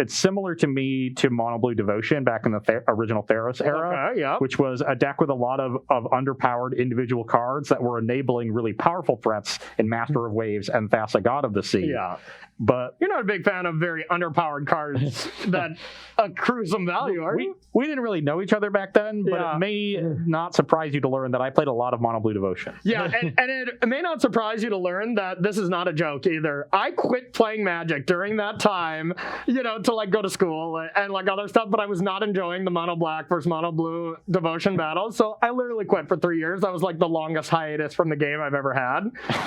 similar to me to Mono Blue Devotion back in the original Theros era, which was a deck with a lot of underpowered individual cards that were enabling really powerful threats in Master of Waves and Thassa God of the Sea. Yeah. But you're not a big fan of very underpowered cards that accrue some value, are you? We didn't really know each other back then, but it may not surprise you to learn that I played a lot of Mono Blue Devotion. Yeah, and it may not surprise you to learn that this is not a joke either. I quit playing Magic during that time, to go to school and other stuff, but I was not enjoying the Mono Black versus Mono Blue Devotion battles, so I literally quit for 3 years. That was the longest hiatus from the game I've ever had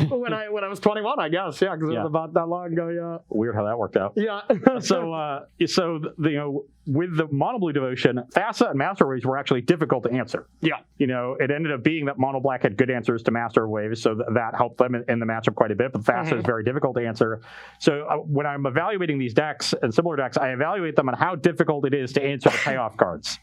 when I was 21, I guess. Yeah, because it was about that long ago. Yeah. Weird how that worked out. Yeah. So with the Mono Blue Devotion, Thassa and Master Waves were actually difficult to answer. Yeah. It ended up being that Mono Black had good answers to Master Waves, so that helped them in the matchup quite a bit, but Thassa is very difficult to answer. So when I'm evaluating these decks and similar decks, I evaluate them on how difficult it is to answer the payoff cards,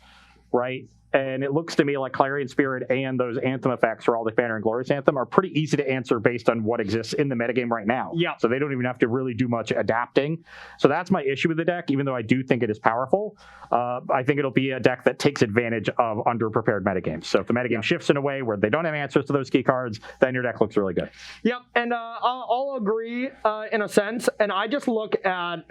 right? And it looks to me like Clarion Spirit and those Anthem effects, Heraldic Banner and Glorious Anthem, are pretty easy to answer based on what exists in the metagame right now. Yeah. So they don't even have to really do much adapting. So that's my issue with the deck, even though I do think it is powerful. I think it'll be a deck that takes advantage of underprepared metagames. So if the metagame shifts in a way where they don't have answers to those key cards, then your deck looks really good. Yep, and I'll agree in a sense. And I just look at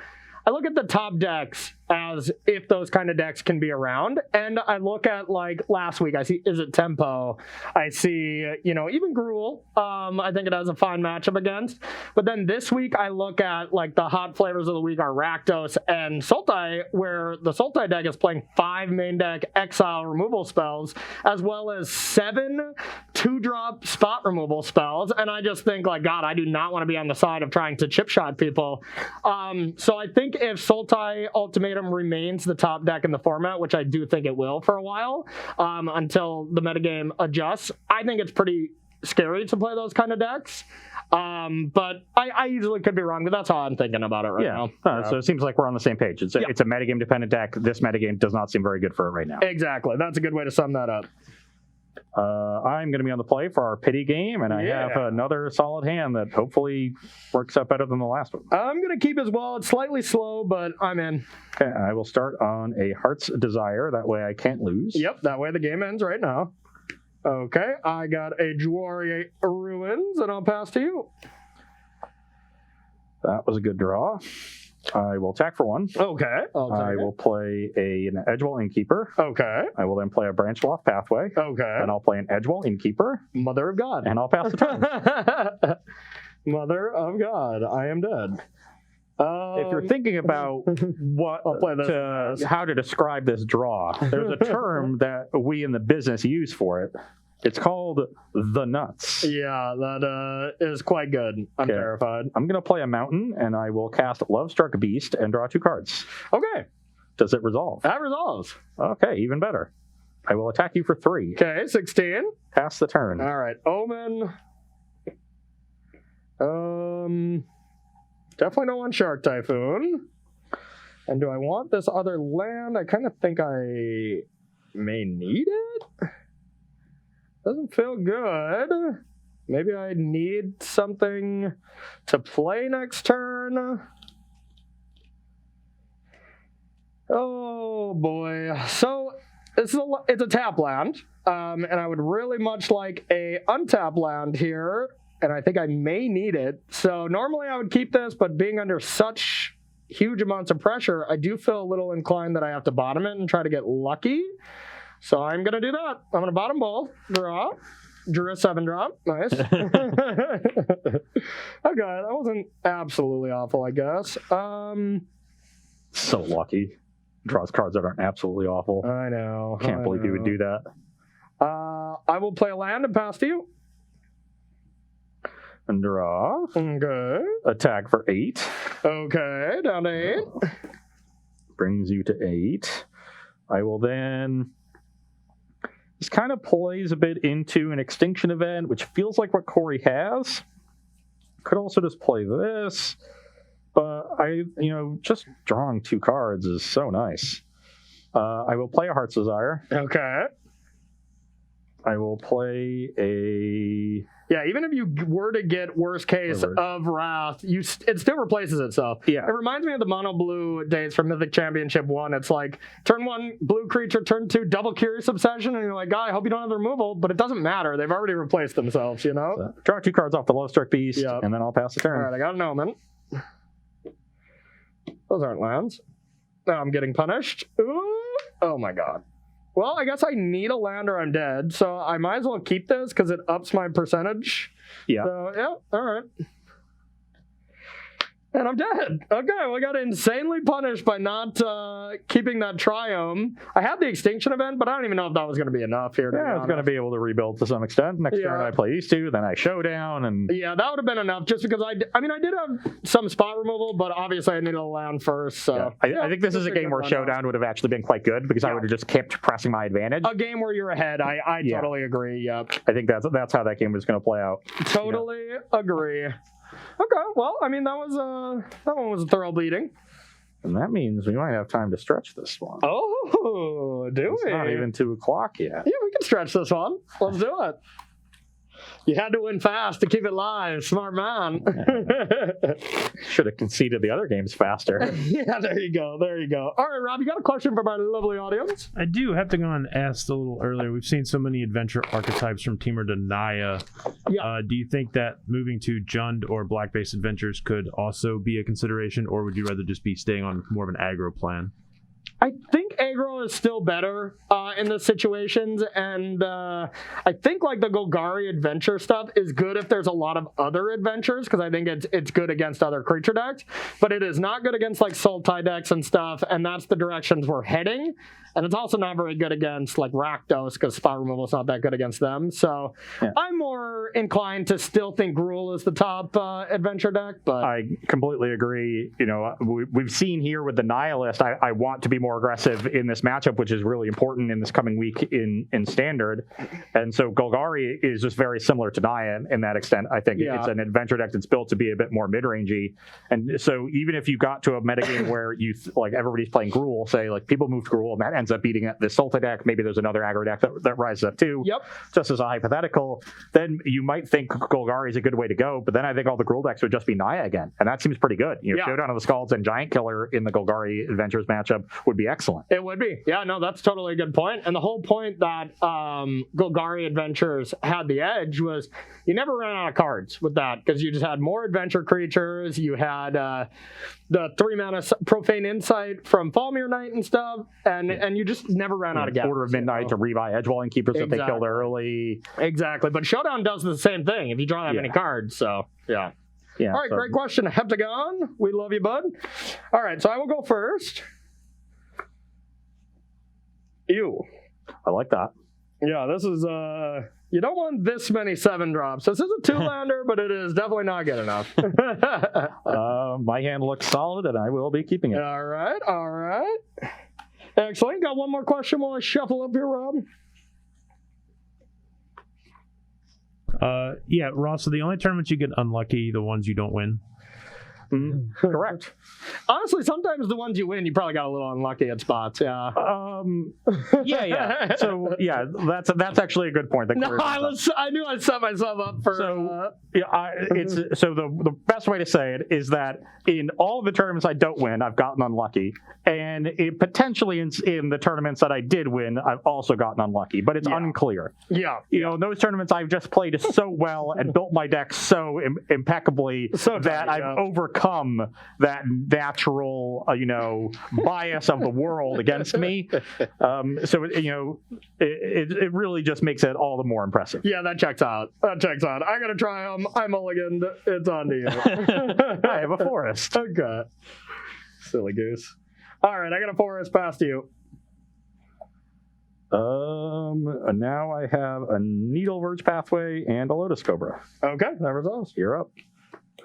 the top decks as if those kind of decks can be around. And I look at last week, I see Izzet Tempo. I see, even Gruul. I think it has a fine matchup against. But then this week I look at the hot flavors of the week are Rakdos and Sultai, where the Sultai deck is playing 5 main deck exile removal spells, as well as 7 2-drop spot removal spells. And I just think God, I do not want to be on the side of trying to chip shot people. So I think if Sultai Ultimatum remains the top deck in the format, which I do think it will for a while, until the metagame adjusts, I think it's pretty scary to play those kind of decks. But I easily could be wrong, but that's how I'm thinking about it right now. So it seems like we're on the same page. It's a metagame dependent deck. This metagame does not seem very good for it right now. Exactly. That's a good way to sum that up. I'm going to be on the play for our pity game, and I have another solid hand that hopefully works out better than the last one. I'm going to keep as well. It's slightly slow, but I'm in. Okay, I will start on a Heart's Desire. That way I can't lose. Yep, that way the game ends right now. Okay, I got a Jwari Ruins, and I'll pass to you. That was a good draw. I will attack for 1. Okay. I will play an Edgewall Innkeeper. Okay. I will then play a Branchloft Pathway. Okay. And I'll play an Edgewall Innkeeper. Mother of God. And I'll pass the turn. Mother of God, I am dead. If you're thinking about how to describe this draw, there's a term that we in the business use for it. It's called the nuts. Yeah, that is quite good. I'm terrified. I'm going to play a mountain, and I will cast Lovestruck Beast and draw 2 cards. Okay. Does it resolve? That resolves. Okay, even better. I will attack you for 3. Okay, 16. Pass the turn. All right, Omen. Definitely don't want Shark Typhoon. And do I want this other land? I kind of think I may need it. Doesn't feel good. Maybe I need something to play next turn. Oh boy. So it's a tap land. And I would really much like a untap land here. And I think I may need it. So normally I would keep this, but being under such huge amounts of pressure, I do feel a little inclined that I have to bottom it and try to get lucky. So I'm going to do that. I'm going to bottom both, draw, drew a 7-drop. Nice. Okay, that wasn't absolutely awful, I guess. So lucky. Draws cards that aren't absolutely awful. I know. Can't believe you would do that. I will play a land and pass to you. And draw. Okay. Attack for 8. Okay, down to 8. brings you to 8. I will then... This kind of plays a bit into an Extinction event, which feels like what Corey has. Could also just play this, but just drawing 2 cards is so nice. I will play a Heart's Desire. Okay. I will play a... Yeah, even if you were to get worst case of Wrath, it still replaces itself. Yeah. It reminds me of the mono blue days from Mythic Championship 1. It's like, turn 1, blue creature, turn 2, double Curious Obsession, and you're like, God, I hope you don't have the removal, but it doesn't matter. They've already replaced themselves, you know? So, draw 2 cards off the Lovestruck Beast, and then I'll pass the turn. All right, I got an Omen. Those aren't lands. Now I'm getting punished. Ooh. Oh my God. Well, I guess I need a land or I'm dead, so I might as well keep this because it ups my percentage. Yeah. So, yeah, all right. And I'm dead. Okay, well, I got insanely punished by not keeping that Triome. I had the Extinction event, but I don't even know if that was going to be enough here. Yeah, I was going to be able to rebuild to some extent. Next turn I play these 2, then I showdown. And yeah, that would have been enough just because I did have some spot removal, but obviously I needed a land first. So I think this is a game where showdown would have actually been quite good because I would have just kept pressing my advantage. A game where you're ahead. I totally agree. Yep. I think that's how that game was going to play out. Totally agree. Okay, well, I mean, that one was a thorough bleeding. And that means we might have time to stretch this one. Oh, do it's we? It's not even 2 o'clock yet. Yeah, we can stretch this one. Let's do it. You had to win fast to keep it live. Smart man. Should have conceded the other games faster. Yeah, there you go. There you go. All right, Rob, you got a question for my lovely audience? I do. Have to go and ask a little earlier. We've seen so many adventure archetypes from Temur to Naya. Yeah. Do you think that moving to Jund or black-based adventures could also be a consideration, or would you rather just be staying on more of an aggro plan? I think aggro is still better in the situations, and I think like the Golgari adventure stuff is good if there's a lot of other adventures, because I think it's good against other creature decks, but it is not good against like Sultai decks and stuff, and that's the directions we're heading. And it's also not very good against like Rakdos because spot removal is not that good against them. So I'm more inclined to still think Gruul is the top adventure deck. But I completely agree. We've seen here with the Nihilist, I want to be more aggressive in this matchup, which is really important in this coming week in Standard. And so Golgari is just very similar to Naya in that extent. I think it's an adventure deck that's built to be a bit more mid-rangey. And so even if you got to a metagame where like everybody's playing Gruul, say like people moved Gruul and that ends up beating the Sultai deck, maybe there's another aggro deck that rises up too. Yep. Just as a hypothetical, then you might think Golgari is a good way to go, but then I think all the Gruul decks would just be Naya again, and that seems pretty good. Showdown of the Skalds and Giant Killer in the Golgari Adventures matchup would be excellent. It would be. Yeah, no, that's totally a good point. And the whole point that Golgari Adventures had the edge was you never ran out of cards with that, because you just had more adventure creatures. You had the 3-mana Profane Insight from Falmir Knight and stuff, and you just never ran out of gas. Order of Midnight to rebuy Edgewalling Keepers that they killed early. Exactly, but Showdown does the same thing if you draw that many cards, so yeah. All right, great question, Heptagon. We love you, bud. All right, so I will go first. Ew. I like that. Yeah, this is, you don't want this many 7-drops. This is a 2-lander, but it is definitely not good enough. My hand looks solid, and I will be keeping it. All right. Excellent. Got one more question while I shuffle up here, Rob. Yeah, Ross, so the only tournaments you get unlucky, the ones you don't win? Correct. Honestly, sometimes the ones you win, you probably got a little unlucky at spots. Yeah. Yeah. So yeah, that's actually a good point. I knew I'd set myself up for. So the best way to say it is that in all of the tournaments I don't win, I've gotten unlucky, and potentially in the tournaments that I did win, I've also gotten unlucky. But it's unclear. Yeah. In those tournaments I've just played so well and built my deck so impeccably that I've overcome that natural, bias of the world against me. So it really just makes it all the more impressive. Yeah, that checks out. I gotta try them. I'm mulliganed. It's on to you. I have a forest. Okay. Silly goose. All right, I got a forest past you. Now I have a Needle Verge Pathway and a Lotus Cobra. Okay, that resolves. You're up.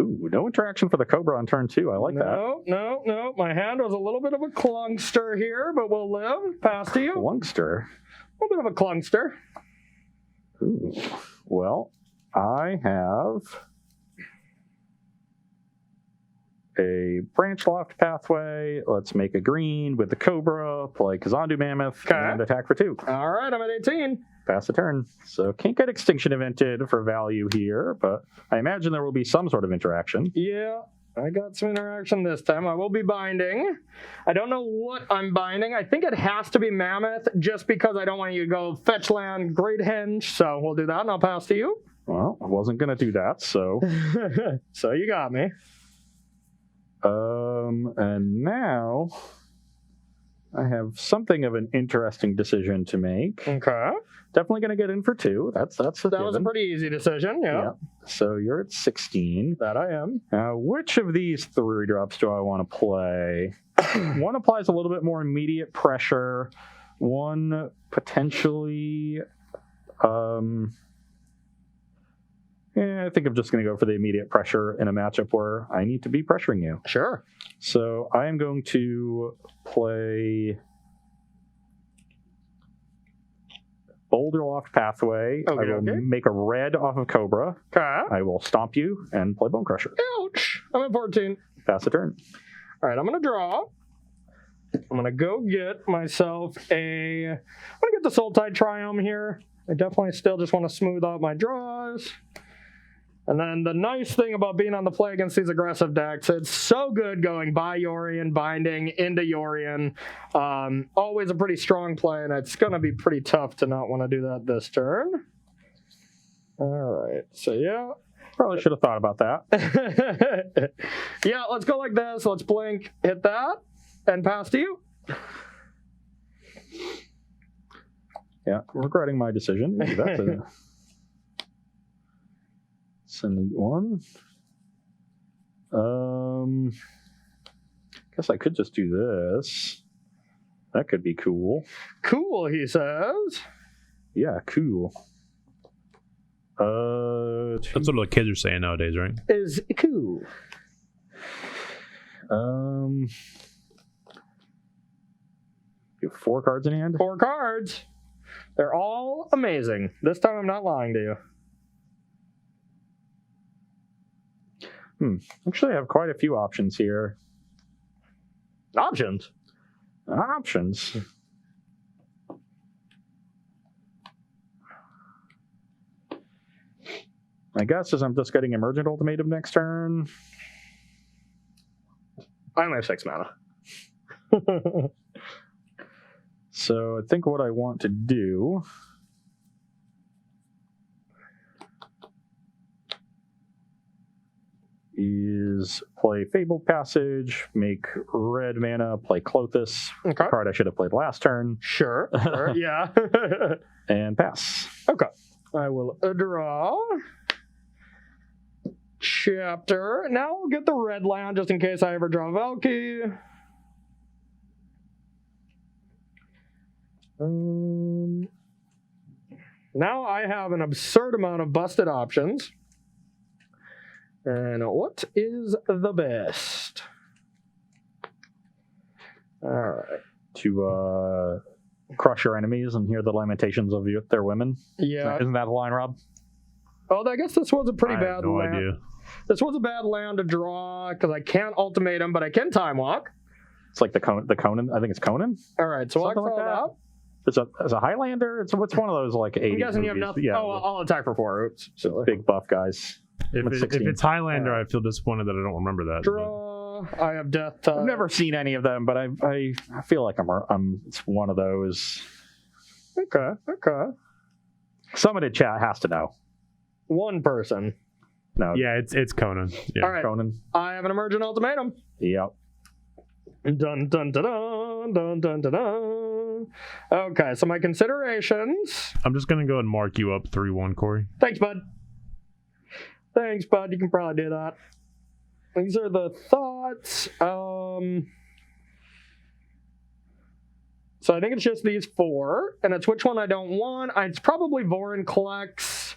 Ooh, no interaction for the Cobra on turn 2. I like that. No. My hand was a little bit of a clunkster here, but we'll live. Pass to you. Clunkster. A little bit of a clunkster. Ooh. Well, I have a branch loft pathway. Let's make a green with the Cobra, play Kazandu Mammoth, and attack for 2. All right, I'm at 18. Pass the turn. So can't get Extinction Evented for value here, but I imagine there will be some sort of interaction. Yeah, I got some interaction this time. I will be binding. I don't know what I'm binding. I think it has to be Mammoth, just because I don't want you to go fetch land, Great Henge. So we'll do that, and I'll pass to you. Well, I wasn't going to do that, so... So you got me. And now I have something of an interesting decision to make. Okay. Definitely going to get in for 2. That was a pretty easy decision, yeah. So you're at 16. That I am. Now, which of these 3 drops do I want to play? One applies a little bit more immediate pressure. One potentially... I think I'm just going to go for the immediate pressure in a matchup where I need to be pressuring you. Sure. So I am going to play Boulder Loft Pathway. Okay, I will make a red off of Cobra. Okay. I will stomp you and play Bone Crusher. Ouch. I'm at 14. Pass the turn. All right, I'm going to draw. I'm going to go get myself I'm going to get the Sultai Triumph here. I definitely still just want to smooth out my draws. And then the nice thing about being on the play against these aggressive decks, it's so good going by Yorion, binding into Yorion. Always a pretty strong play, and it's going to be pretty tough to not want to do that this turn. All right, so yeah. Probably should have thought about that. Yeah, let's go like this. Let's blink, hit that, and pass to you. Yeah, regretting my decision. Maybe that's a neat one. Guess I could just do this. That could be cool. Cool, he says. Yeah, cool. That's what the kids are saying nowadays, right? Is cool. You have 4 cards in hand? 4 cards. They're all amazing. This time I'm not lying to you. Actually, I have quite a few options here. Options? Options. My guess is I'm just getting Emergent Ultimatum next turn. I only have 6 mana. So I think what I want to do is play Fabled Passage, make red mana, play Clothis, okay. card I should have played last turn. Sure, yeah. And pass. Okay. I will draw. Chapter. Now I'll get the red land just in case I ever draw Valky. Now I have an absurd amount of busted options. And what is the best? All right. To crush your enemies and hear the lamentations of their women. Yeah. Isn't that a line, Rob? Oh, I guess this was a pretty bad no land. idea. This was a bad land to draw because I can't ultimatum, but I can time walk. It's like the Conan. I think it's Conan. All right, so I'll like that. It's a Highlander. It's one of those like 80s I'm guessing movies. you have nothing. Yeah, oh, I'll attack for 4. Oops. Silly. Big buff guys. If it's Highlander, I feel disappointed that I don't remember that. Draw. I have death. I've never seen any of them, but I feel like I'm it's one of those. Okay. Someone in chat has to know. One person. No. Yeah, it's Conan. Yeah. All right. Conan. I have an emergent ultimatum. Yep. Dun dun dun dun dun dun dun dun. Okay, so my considerations. I'm just gonna go and mark you up 3-1, Corey. Thanks, bud. You can probably do that. These are the thoughts. So I think it's just these 4, and it's which one I don't want. It's probably Vorin Collects.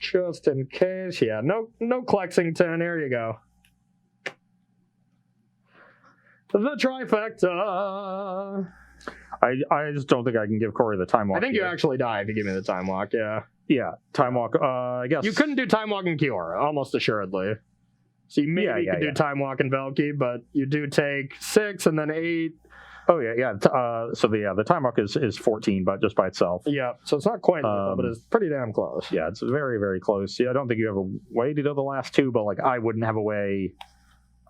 Just in case. Yeah, no Clexington. There you go. The trifecta. I just don't think I can give Corey the time walk. I think here. you actually die if you give me the time walk, yeah. Yeah, time walk. I guess. You couldn't do time walk in Kiora, almost assuredly. So you maybe could do time walk in Velki, but you do take 6 and then 8. Oh, yeah. So the time walk is 14, but just by itself. Yeah, so it's not quite lethal, but it's pretty damn close. Yeah, it's very, very close. Yeah, I don't think you have a way to do the last 2, but like I wouldn't have a way,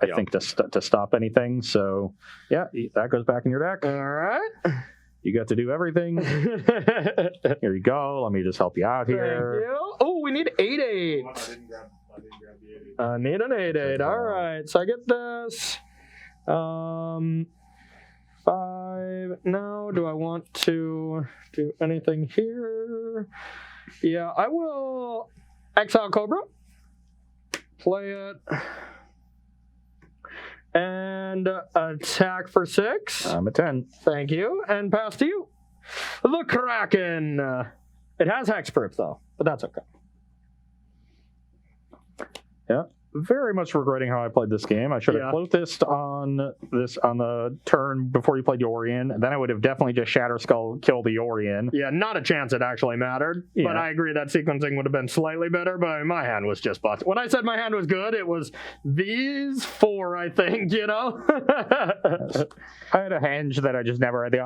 I think, to stop anything. So, yeah, that goes back in your deck. All right. You got to do everything. Here you go. Let me just help you out here. Thank you. Oh, we need 8/8. I need an 8/8. All right, so I get this. 5. Now, do I want to do anything here? Yeah, I will exile Cobra. Play it. And attack for 6. I'm a 10. Thank you. And pass to you. The Kraken. It has hexproof, though, but that's okay. Yeah. Very much regretting how I played this game. I should have focused on the turn before you played Yorion. Then I would have definitely just Shatter Skull killed the Yorion. Yeah, not a chance it actually mattered. Yeah. But I agree that sequencing would have been slightly better, but my hand was just busted. When I said my hand was good, it was these 4, I think, you know? I had a henge that I just never had.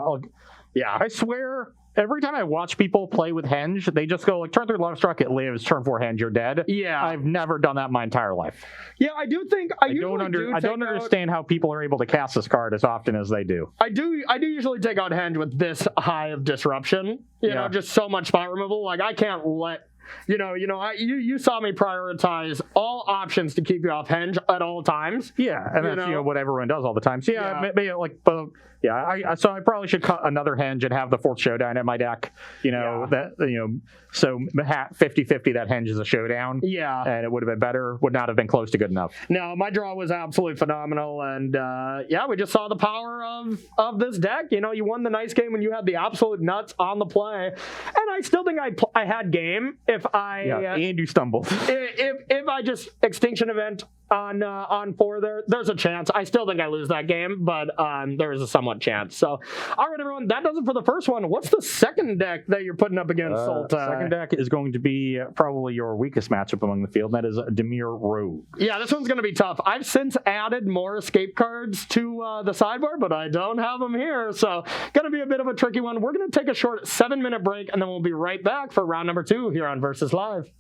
Yeah, I swear, every time I watch people play with henge, they just go like, turn 3 Love Struck, it lives, turn 4 henge, you're dead. Yeah. I've never done that my entire life. Yeah, I do think I don't understand how people are able to cast this card as often as they do. I do usually take out henge with this high of disruption. You know, just so much spot removal. Like I can't let you saw me prioritize all options to keep you off henge at all times. Yeah, and that's what everyone does all the time. So maybe so I probably should cut another henge and have the 4th showdown in my deck. So 50-50 that henge is a showdown. Yeah, and it would have been better. Would not have been close to good enough. No, my draw was absolutely phenomenal, and we just saw the power of this deck. You know, you won the nice game when you had the absolute nuts on the play, and I still think I had game if I and you stumbled. If I just Extinction Event on 4 there's a chance. I still think I lose that game, but there is a somewhat chance. So, all right, everyone, that does it for the first one. What's the second deck that you're putting up against Sultai? Second deck is going to be probably your weakest matchup among the field, and that is Dimir Rogue. Yeah, this one's going to be tough. I've since added more escape cards to the sideboard, but I don't have them here, so going to be a bit of a tricky one. We're going to take a short 7-minute break, and then we'll be right back for round number 2 here on Versus Live.